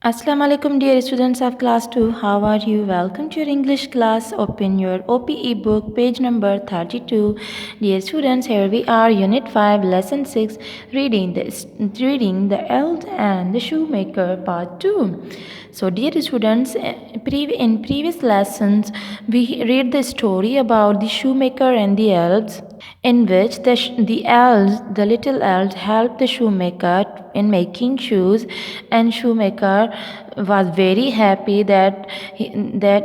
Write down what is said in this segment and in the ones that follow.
Assalamu alaikum dear students of class 2. How are you? Welcome to your English class. Open your OPE book page number 32. Dear students, here we are unit 5 lesson 6 reading the Elf and the Shoemaker part 2. So dear students, in previous lessons we read the story about the shoemaker and the elves, in which the little elves helped the shoemaker in making shoes, and shoemaker was very happy that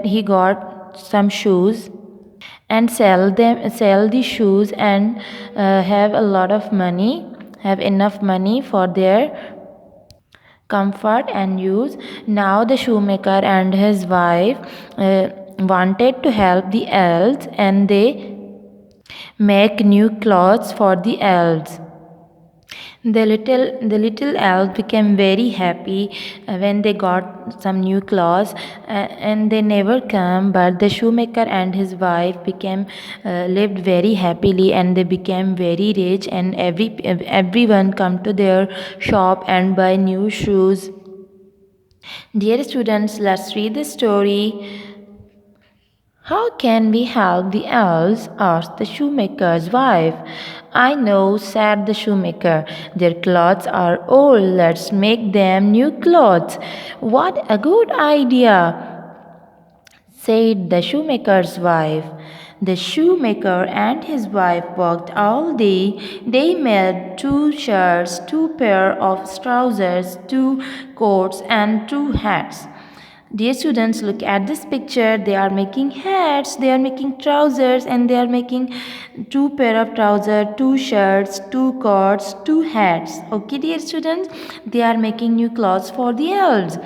he got some shoes and sell the shoes and have enough money for their comfort and use. Now the shoemaker and his wife wanted to help the elves, and they make new clothes for the elves. The little elves became very happy when they got some new clothes, and they never come. But the shoemaker and his wife lived very happily, and they became very rich. And everyone come to their shop and buy new shoes. Dear students, let's read the story. How can we help the elves? Asked the shoemaker's wife. I know, said the shoemaker. Their clothes are old. Let's make them new clothes. What a good idea, said the shoemaker's wife. The shoemaker and his wife worked all day. They made 2 shirts, 2 pair of trousers, 2 coats, and 2 hats. Dear students, look at this picture. They are making hats, they are making trousers, and they are making 2 pair of trousers, 2 shirts, 2 coats, 2 hats. Okay, dear students, they are making new clothes for the elves.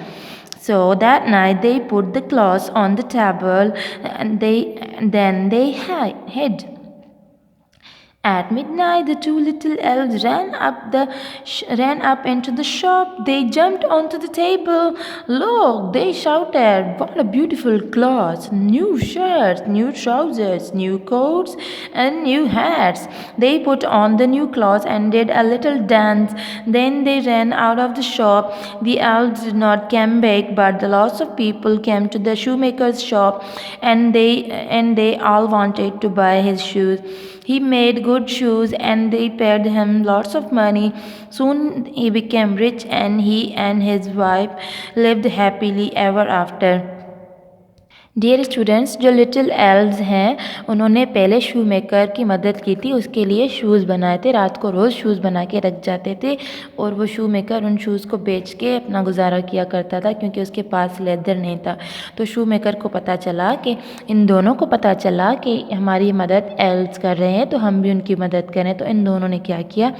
So that night they put the clothes on the table, and then they hid. At midnight, the 2 little elves ran up into the shop. They jumped onto the table. Look, they shouted, what a beautiful clothes! New shirts, new trousers, new coats, and new hats. They put on the new clothes and did a little dance. Then they ran out of the shop. The elves did not come back, but lots of people came to the shoemaker's shop, and they all wanted to buy his shoes. He made good shoes, and they paid him lots of money. Soon he became rich, and he and his wife lived happily ever after. Dear students, जो little elves हैं उन्होंने पहले शू maker की मदद की थी. उसके लिए शूज़ बनाए थे. रात को रोज़ शूज़ बना के रख जाते थे, और वो शू मेकर उन शूज़ को बेच के अपना गुजारा किया करता था, क्योंकि उसके पास लेदर नहीं था. तो शू मेकर को पता चला कि इन दोनों को पता चला कि हमारी मदद एल्व्स कर रहे हैं, तो हम भी उनकी मदद करें. तो इन दोनों ने क्या किया,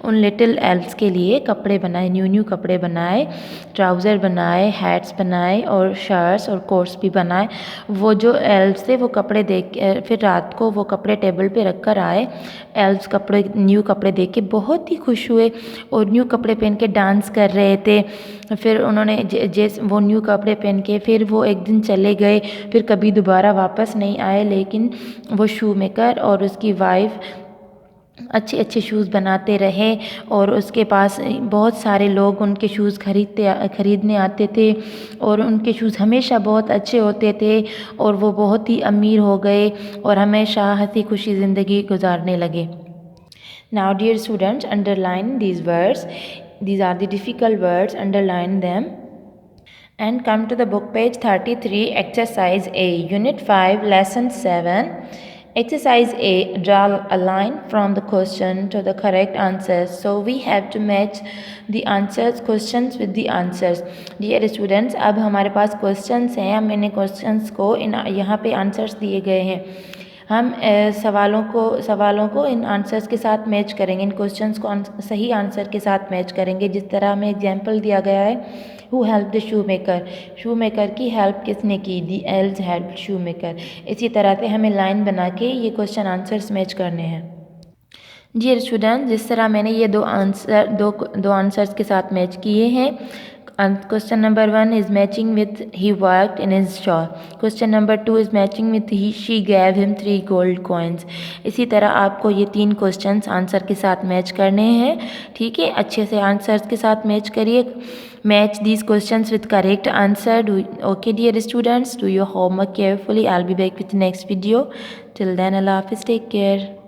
उन लिटिल एल्व्स के लिए कपड़े बनाए, न्यू कपड़े बनाए, ट्राउज़र बनाए, हैट्स बनाए, और शर्ट्स और कोट्स भी बनाए. वो जो एल्व्स थे वो कपड़े देख फिर रात को वो कपड़े टेबल पे रख कर आए. एल्व्स न्यू कपड़े देख के बहुत ही खुश हुए और न्यू कपड़े पहन के डांस कर रहे थे. फिर उन्होंने जैसे वो न्यू कपड़े पहन के फिर वो एक दिन चले गए. फिर कभी दोबारा वापस नहीं आए. लेकिन वो शू मेकर और उसकी वाइफ अच्छे अच्छे शूज़ बनाते रहे, और उसके पास बहुत सारे लोग उनके शूज़ खरीदने आते थे, और उनके शूज़ हमेशा बहुत अच्छे होते थे, और वो बहुत ही अमीर हो गए और हमेशा हंसी खुशी ज़िंदगी गुजारने लगे. Now dear students, underline these words. These are the difficult words. Underline them. And come to the book page 33, exercise A, unit 5, lesson 7. Exercise A, draw a line from the question to the correct answers. So we have to match the answers, questions with the answers. Dear students, अब हमारे पास questions हैं. हम इन questions को यहाँ पे answers दिए गए हैं. हम सवालों को इन आंसर्स के साथ मैच करेंगे. इन क्वेश्चंस को सही आंसर के साथ मैच करेंगे. जिस तरह हमें एग्जाम्पल दिया गया है, who help the shoe maker, shoe maker की हेल्प किसने की, दी एल्व्स हेल्प शू मेकर. इसी तरह से हमें लाइन बना के ये क्वेश्चन आंसर्स मैच करने हैं. डियर स्टूडेंट, जिस तरह मैंने ये दो आंसर्स के साथ मैच किए हैं. Question number 1 is matching with he worked in his shop. Question number 2 is matching with she gave him 3 gold coins. इसी तरह आपको ये 3 क्वेश्चंस आंसर के साथ मैच करने हैं. ठीक है, अच्छे से आंसर्स के साथ मैच करिए. Match these questions with correct answer. Okay, dear students, do your homework carefully. I'll be back with the next video. Till then, Allah Hafiz, take care.